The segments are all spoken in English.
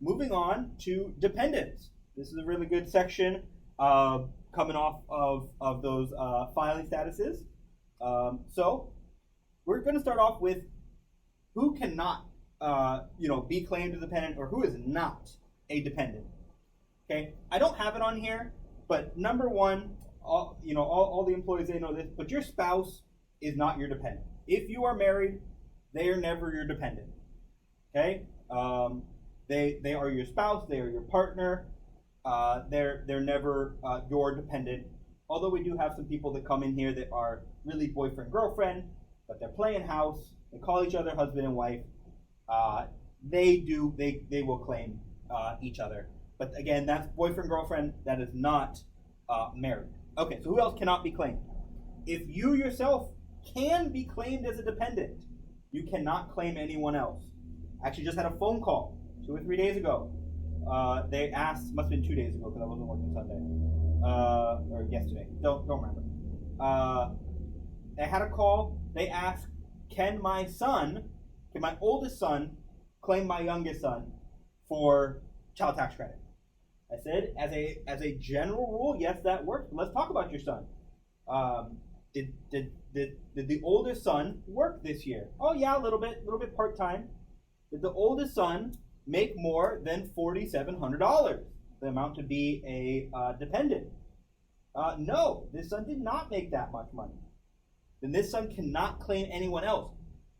moving on to dependents. This is a really good section coming off of those filing statuses. So we're going to start off with who cannot be claimed as a dependent or who is not a dependent. Okay, I don't have it on here, but number one, all the employees, they know this, but your spouse is not your dependent. If you are married, they are never your dependent. Okay, they are your spouse, they are your partner. They're never your dependent. Although we do have some people that come in here that are really boyfriend girlfriend, but they're playing house. They call each other husband and wife. They will claim each other. But again, that's boyfriend girlfriend. That is not married. Okay, so who else cannot be claimed? If you yourself can be claimed as a dependent, you cannot claim anyone else. I actually just had a phone call 2 or 3 days ago. They asked, must have been 2 days ago because I wasn't working Sunday, or yesterday. Don't remember. They had a call. They asked, can my oldest son claim my youngest son for child tax credit? I said, as a general rule, yes, that works. But let's talk about your son. Did the oldest son work this year? Oh yeah, a little bit part time. Did the oldest son make more than $4,700, the amount to be a dependent? No, this son did not make that much money. Then this son cannot claim anyone else.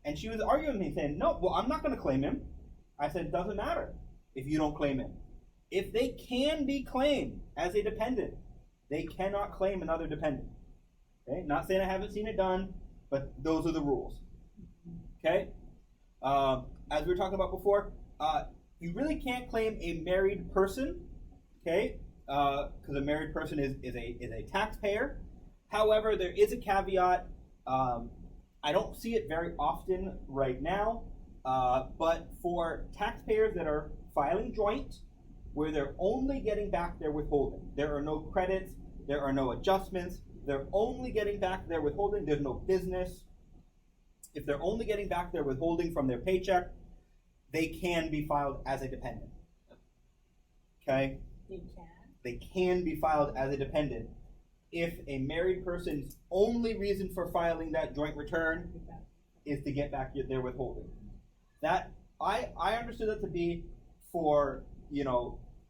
And she was arguing with me saying, no, well, I'm not going to claim him. I said, it doesn't matter if you don't claim him. If they can be claimed as a dependent, they cannot claim another dependent. Okay, not saying I haven't seen it done, but those are the rules. Okay, as we were talking about before, you really can't claim a married person, okay, because a married person is a taxpayer. However, there is a caveat. I don't see it very often right now, but for taxpayers that are filing joint, where they're only getting back their withholding, there are no credits, there are no adjustments, they're only getting back their withholding, there's no business. If they're only getting back their withholding from their paycheck, they can be filed as a dependent. Okay? They can be filed as a dependent if a married person's only reason for filing that joint return is to get back their withholding. That I understood that to be for,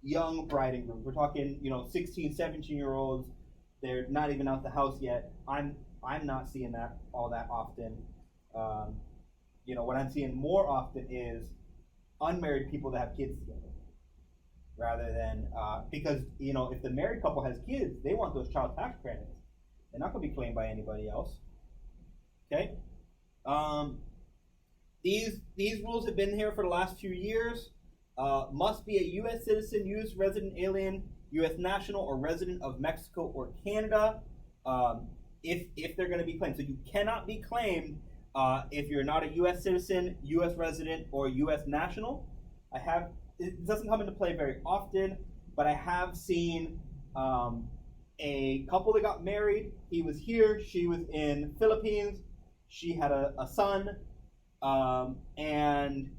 young bride and grooms. We're talking, 16, 17-year-olds. They're not even out the house yet. I'm not seeing that all that often. What I'm seeing more often is unmarried people that have kids together, rather than because if the married couple has kids, they want those child tax credits. They're not going to be claimed by anybody else. Okay. These rules have been here for the last few years. Must be a U.S. citizen, U.S. resident, alien, U.S. national, or resident of Mexico or Canada. If they're going to be claimed, so you cannot be claimed if you're not a U.S. citizen, U.S. resident, or U.S. national. It doesn't come into play very often, but I have seen a couple that got married. He was here, she was in Philippines. She had a son, and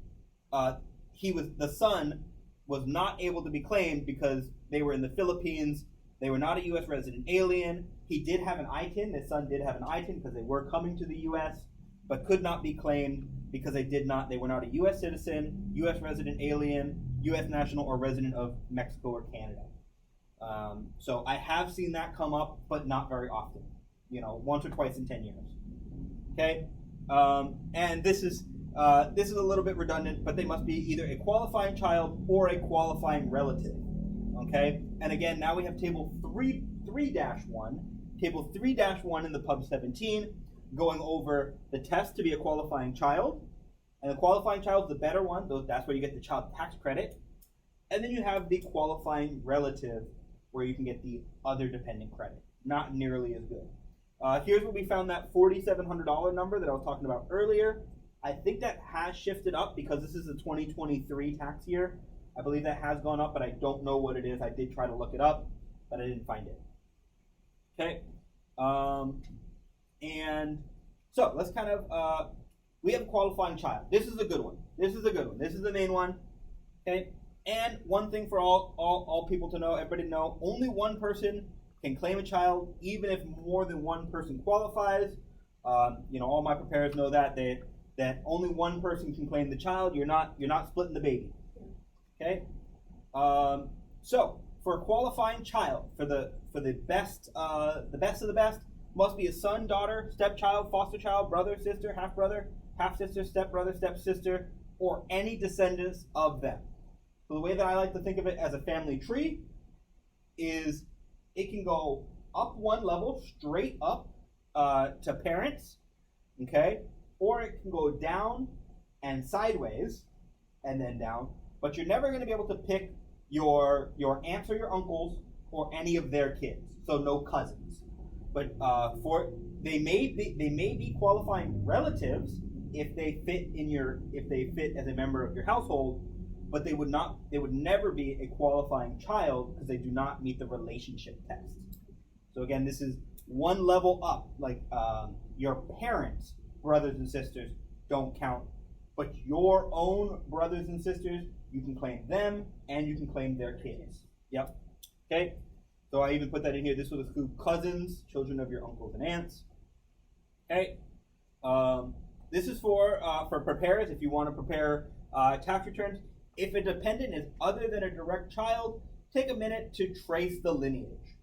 the son was not able to be claimed because they were in the Philippines. They were not a U.S. resident alien. He did have an ITIN. His son did have an ITIN because they were coming to the U.S., but could not be claimed because they were not a U.S. citizen, U.S. resident alien, U.S. national, or resident of Mexico or Canada. So I have seen that come up, but not very often. Once or twice in 10 years. Okay, and this is a little bit redundant, but they must be either a qualifying child or a qualifying relative. Okay, and again, now we have table 3-1, table 3-1 in the Pub 17, going over the test to be a qualifying child, and the qualifying child is the better one. That's where you get the child tax credit, and then you have the qualifying relative, where you can get the other dependent credit. Not nearly as good. Here's where we found that $4,700 number that I was talking about earlier. I think that has shifted up because this is the 2023 tax year. I believe that has gone up, but I don't know what it is. I did try to look it up, but I didn't find it. Okay. And so let's kind of, we have a qualifying child. This is a good one. This is the main one. Okay. And one thing for all people to know, everybody to know, only one person can claim a child, even if more than one person qualifies. All my preparers know that that only one person can claim the child. You're not splitting the baby. Okay. So for a qualifying child, for the best of the best, must be a son, daughter, stepchild, foster child, brother, sister, half sister, stepbrother, stepsister, or any descendants of them. So the way that I like to think of it as a family tree is it can go up one level, straight up to parents, okay? Or it can go down and sideways and then down. But you're never going to be able to pick your aunts or your uncles or any of their kids. So no cousins. But they may be qualifying relatives if they fit as a member of your household. But they would never be a qualifying child because they do not meet the relationship test. So again, this is one level up. Like your parents, brothers and sisters, don't count. But your own brothers and sisters, you can claim them and you can claim their kids. Yep. Okay. So I even put that in here. This will include cousins, children of your uncles and aunts. Okay. This is for preparers if you want to prepare tax returns. If a dependent is other than a direct child, take a minute to trace the lineage.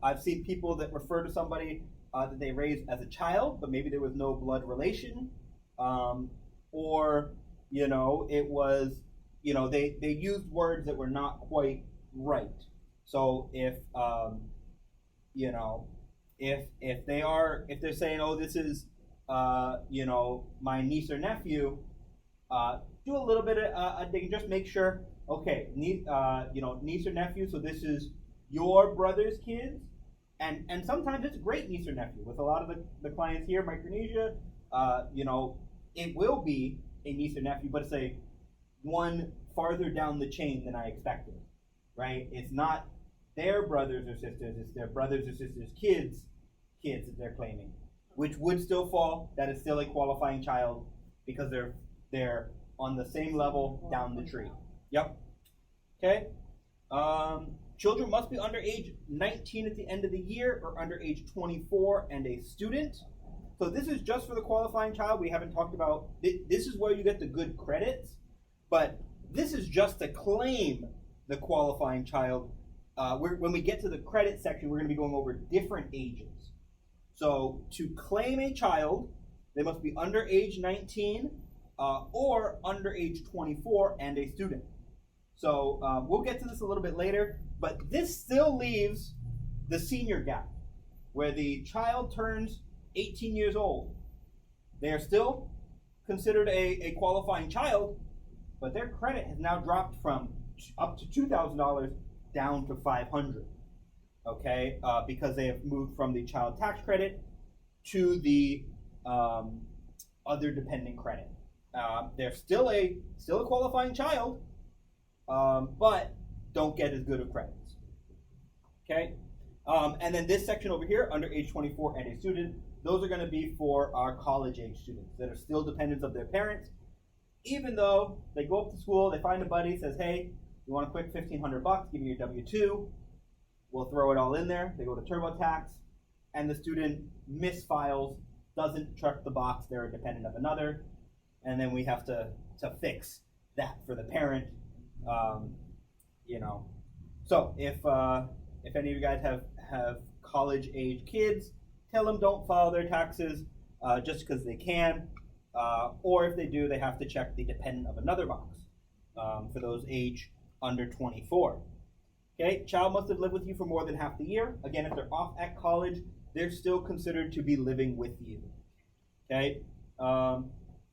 I've seen people that refer to somebody that they raised as a child, but maybe there was no blood relation, or it was, they used words that were not quite right. So if they're saying, oh, this is my niece or nephew. Do a little bit of digging, just make sure, okay, niece or nephew, so this is your brother's kids, and sometimes it's a great niece or nephew. With a lot of the clients here, Micronesia, it will be a niece or nephew, but it's one farther down the chain than I expected, right? It's not their brothers or sisters, it's their brothers or sisters' kids that they're claiming, which would still fall. That is still a qualifying child because they're on the same level down the tree. Yep. Okay. Children must be under age 19 at the end of the year or under age 24 and a student. So this is just for the qualifying child. We haven't talked about, this is where you get the good credits, but this is just to claim the qualifying child. When we get to the credit section, we're going to be going over different ages. So to claim a child, they must be under age 19 or under age 24 and a student. So we'll get to this a little bit later, but this still leaves the senior gap, where the child turns 18 years old. They are still considered a qualifying child, but their credit has now dropped from up to $2,000 down to $500. Okay, because they have moved from the child tax credit to the other dependent credit. They're still a qualifying child, but don't get as good of credits. Okay, and then this section over here, under age 24 and a student, those are going to be for our college age students that are still dependents of their parents. Even though they go up to school, they find a buddy, says, hey, you want a quick $1,500, give me your W-2. We'll throw it all in there. They go to TurboTax, and the student misfiles, doesn't check the box, they're a dependent of another, and then we have to fix that for the parent. So if any of you guys have college age kids, tell them don't file their taxes just because they can, or if they do, they have to check the dependent of another box for those age under 24. Okay, child must have lived with you for more than half the year. Again, if they're off at college, they're still considered to be living with you. Okay,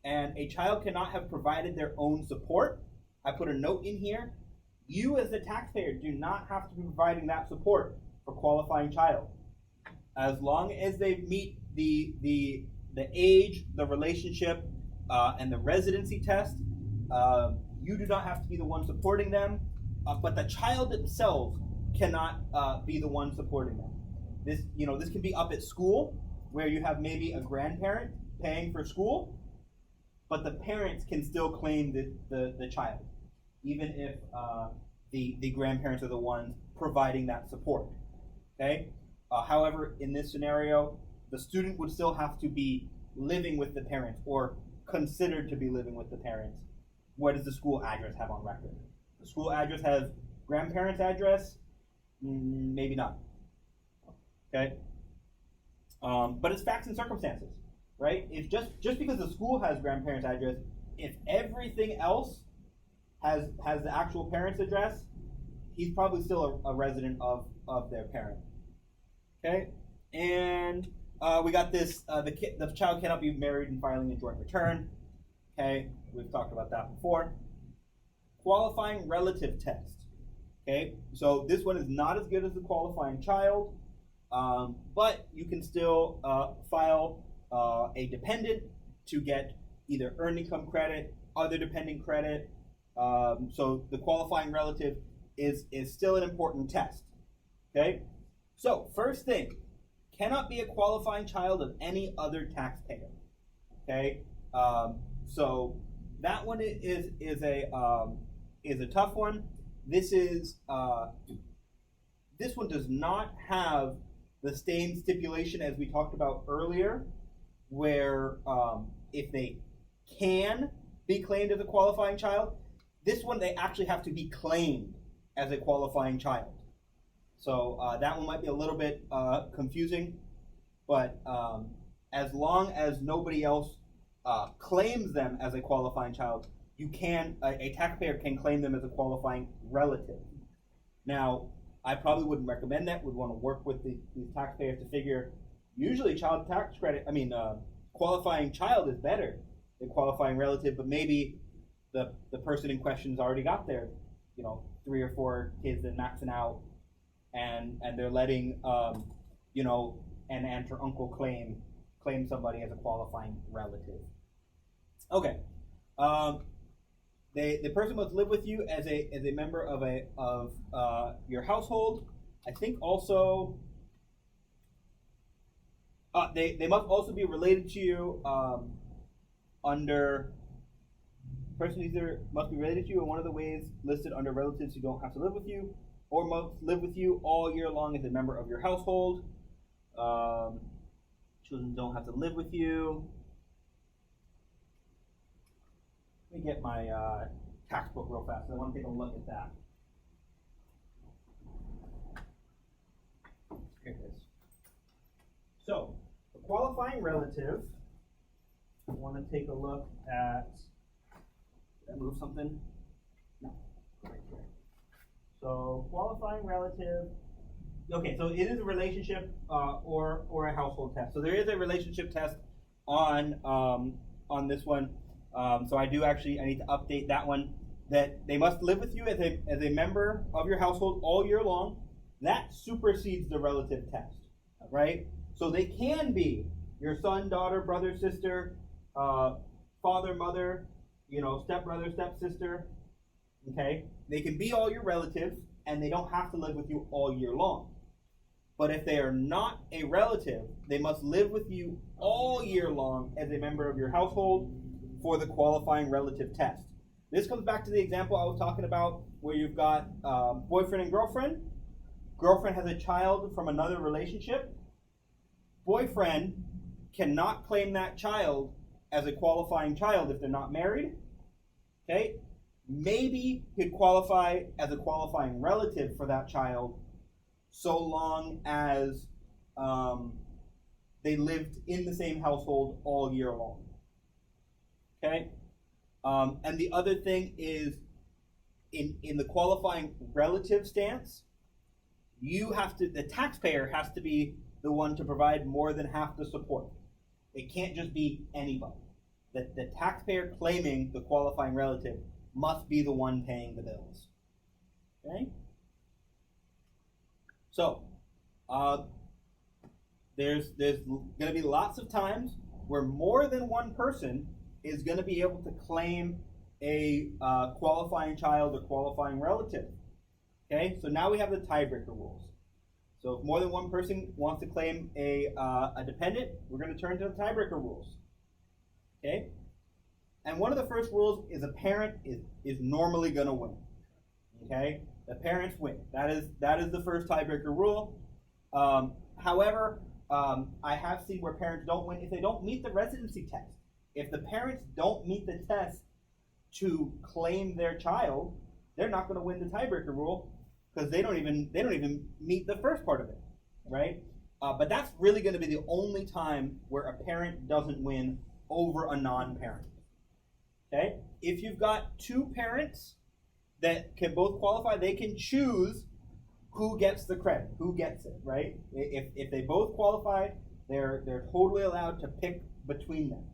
and a child cannot have provided their own support. I put a note in here. You as the taxpayer do not have to be providing that support for qualifying child. As long as they meet the age, the relationship, and the residency test, you do not have to be the one supporting them. But the child themselves cannot be the one supporting them. This can be up at school, where you have maybe a grandparent paying for school, but the parents can still claim the child. even if the grandparents are the ones providing that support. Okay. However, in this scenario, the student would still have to be living with the parents or considered to be living with the parents. What does the school address have on record? The school address has grandparents' address? Maybe not. Okay? But it's facts and circumstances, right? If just because the school has grandparents' address, if everything else has the actual parent's address, he's probably still a resident of their parent. Okay? And we got this, the child cannot be married and filing a joint return. Okay? We've talked about that before. Qualifying relative test. Okay? So this one is not as good as the qualifying child, but you can still file a dependent to get either earned income credit, other dependent credit. So the qualifying relative is still an important test. Okay? So first thing, cannot be a qualifying child of any other taxpayer. Okay? So that one is a tough one. This one does not have the same stipulation as we talked about earlier, where if they can be claimed as a qualifying child, this one they actually have to be claimed as a qualifying child. So that one might be a little bit confusing, but as long as nobody else claims them as a qualifying child, a taxpayer can claim them as a qualifying relative. Now, I probably wouldn't recommend that. Would want to work with these taxpayers to figure. Usually, child tax credit. Qualifying child is better than qualifying relative, but maybe the person in question's already got their, 3 or 4 kids and maxing out, and they're letting an aunt or uncle claim somebody as a qualifying relative. Okay. The person must live with you as a member of your household. I think also they must also be related to you under person either must be related to you in one of the ways listed under relatives who don't have to live with you, or must live with you all year long as a member of your household. Children don't have to live with you. Let me get my tax book real fast. I want to take a look at that. Here it is. So, the qualifying relative, I want to take a look at, did I move something? No, right here. So, qualifying relative, okay, so it is a relationship or a household test. So there is a relationship test on this one. So I need to update that one, that they must live with you as a member of your household all year long. That supersedes the relative test, right? So they can be your son, daughter, brother, sister, father, mother, stepbrother, stepsister, okay? They can be all your relatives, and they don't have to live with you all year long. But if they are not a relative, they must live with you all year long as a member of your household for the qualifying relative test. This comes back to the example I was talking about where you've got boyfriend and girlfriend. Girlfriend has a child from another relationship. Boyfriend cannot claim that child as a qualifying child if they're not married. Okay? Maybe he'd qualify as a qualifying relative for that child so long as they lived in the same household all year long. Okay? And the other thing is, in the qualifying relative stance, the taxpayer has to be the one to provide more than half the support. It can't just be anybody. The taxpayer claiming the qualifying relative must be the one paying the bills. Okay? So, there's going to be lots of times where more than one person is going to be able to claim a qualifying child or qualifying relative. Okay, so now we have the tiebreaker rules. So if more than one person wants to claim a dependent, we're going to turn to the tiebreaker rules. Okay, And one of the first rules is a parent is normally going to win. Okay, the parents win. That is the first tiebreaker rule. However, I have seen where parents don't win if they don't meet the residency test. If the parents don't meet the test to claim their child, they're not going to win the tiebreaker rule because they don't even meet the first part of it, right? But that's really going to be the only time where a parent doesn't win over a non-parent. Okay? If you've got two parents that can both qualify, they can choose who gets the credit, who gets it, right? If they both qualify, they're totally allowed to pick between them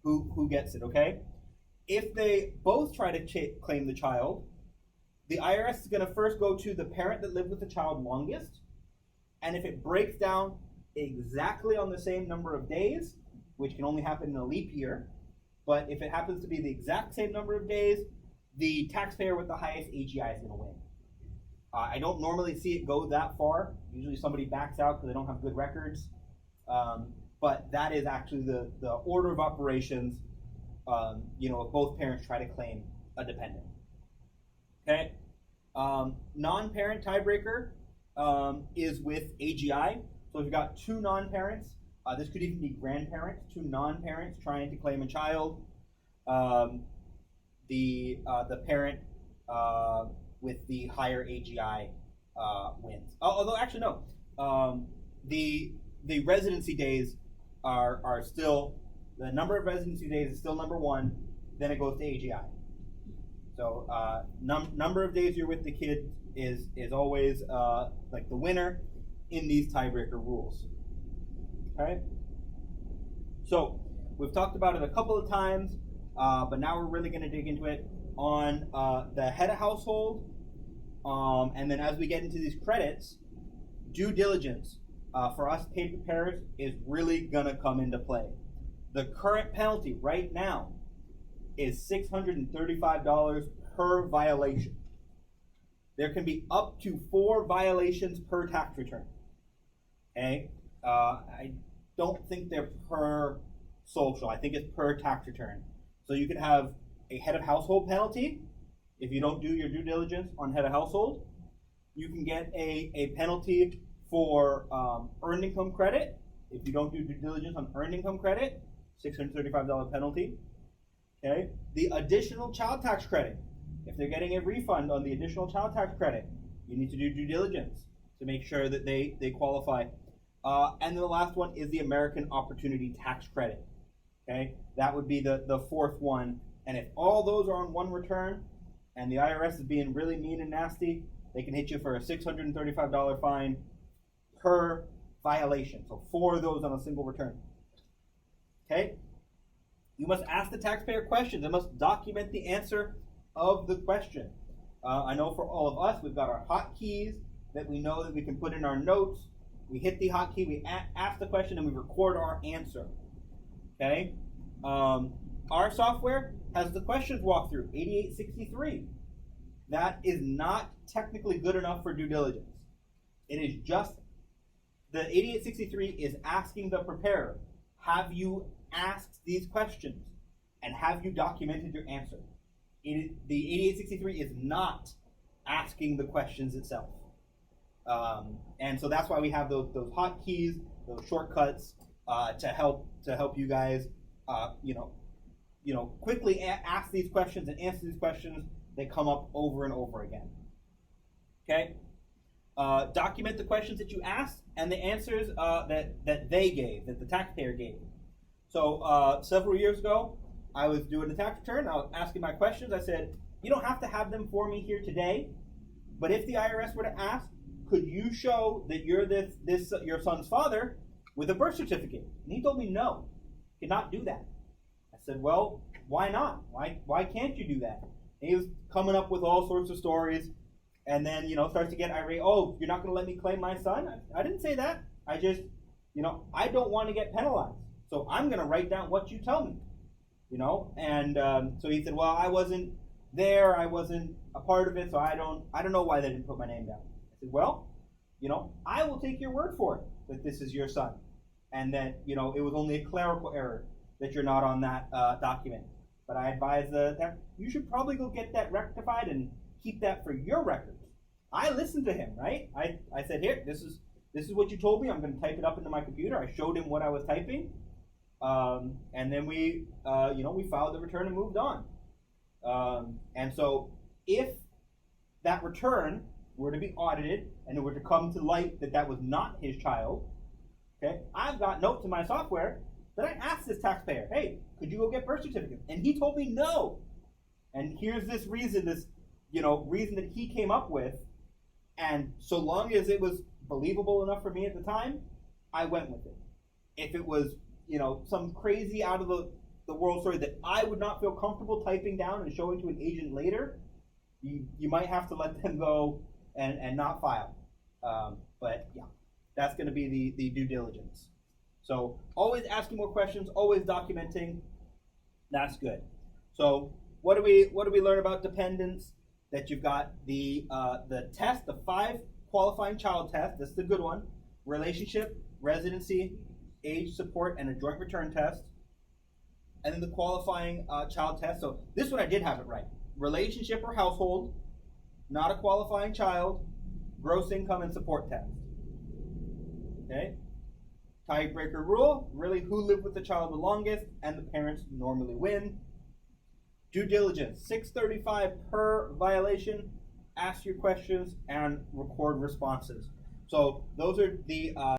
who gets it, okay? If they both try to claim the child, the IRS is going to first go to the parent that lived with the child longest, and if it breaks down exactly on the same number of days, which can only happen in a leap year, but if it happens to be the exact same number of days, the taxpayer with the highest AGI is going to win. I don't normally see it go that far. Usually somebody backs out because they don't have good records. But that is actually the order of operations, if both parents try to claim a dependent. Okay? Non-parent tiebreaker is with AGI. So if you've got two non-parents, this could even be grandparents, two non-parents trying to claim a child. The parent with the higher AGI wins. Although actually no, the residency days are still, the number of residency days is still number one. Then it goes to AGI. So number of days you're with the kid is always like the winner in these tiebreaker rules. Okay. So we've talked about it a couple of times, but now we're really going to dig into it on the head of household, and then as we get into these credits, due diligence for us pay preparers is really going to come into play. The current penalty right now is $635 per violation. There can be up to 4 violations per tax return. Okay, I don't think they're per social. I think it's per tax return. So you could have a head of household penalty if you don't do your due diligence on head of household. You can get a penalty for earned income credit if you don't do due diligence on earned income credit, $635 penalty. Okay, the additional child tax credit. If they're getting a refund on the additional child tax credit, you need to do due diligence to make sure that they qualify. And then the last one is the American Opportunity Tax Credit. Okay, that would be the fourth one. And if all those are on one return, and the IRS is being really mean and nasty, they can hit you for a $635 fine per violation. So 4 of those on a single return. Okay, you must ask the taxpayer questions and must document the answer of the question. I know for all of us, we've got our hotkeys that we know that we can put in our notes. We hit the hotkey, we ask the question, and we record our answer. Okay? Our software has the questions walkthrough, 8863. That is not technically good enough for due diligence. It is just, the 8863 is asking the preparer, have you asked these questions? And have you documented your answer? The 8863 is not asking the questions itself. And so that's why we have those hotkeys, those shortcuts to help you guys, quickly ask these questions and answer these questions. They come up over and over again. Okay. Document the questions that you asked and the answers that they gave, that the taxpayer gave. So several years ago, I was doing a tax return. I was asking my questions. I said, you don't have to have them for me here today, but if the IRS were to ask, could you show that you're your son's father with a birth certificate? And he told me no, cannot do that. I said, well, why not? Why can't you do that? And he was coming up with all sorts of stories, and then starts to get irate. Oh, you're not going to let me claim my son? I didn't say that. I just, I don't want to get penalized, so I'm going to write down what you tell me. And so he said, well, I wasn't there, I wasn't a part of it, so I don't know why they didn't put my name down. I said, well, I will take your word for it that this is your son, and that it was only a clerical error that you're not on that document. but I advise that you should probably go get that rectified and keep that for your records. I listened to him, right? I said, here, this is what you told me. I'm going to type it up into my computer. I showed him what I was typing, and then we filed the return and moved on. And so, if that return were to be audited and it were to come to light that that was not his child, okay, I've got notes in my software that I asked this taxpayer, hey, could you go get birth certificates? And he told me no. And here's this reason, reason that he came up with. And so long as it was believable enough for me at the time, I went with it. If it was, some crazy out of the world story that I would not feel comfortable typing down and showing to an agent later, you might have to let them go and not file. But yeah, that's going to be the due diligence. So always asking more questions, always documenting. That's good. So what do we learn about dependents? That you've got the test, the 5 qualifying child test. This is the good one. Relationship, residency, age support, and a joint return test. And then the qualifying child test. So this one I did have it right. Relationship or household, not a qualifying child, gross income and support test. Okay? Tiebreaker rule, really who lived with the child the longest, and the parents normally win. Due diligence, 635 per violation. Ask your questions and record responses. So those are the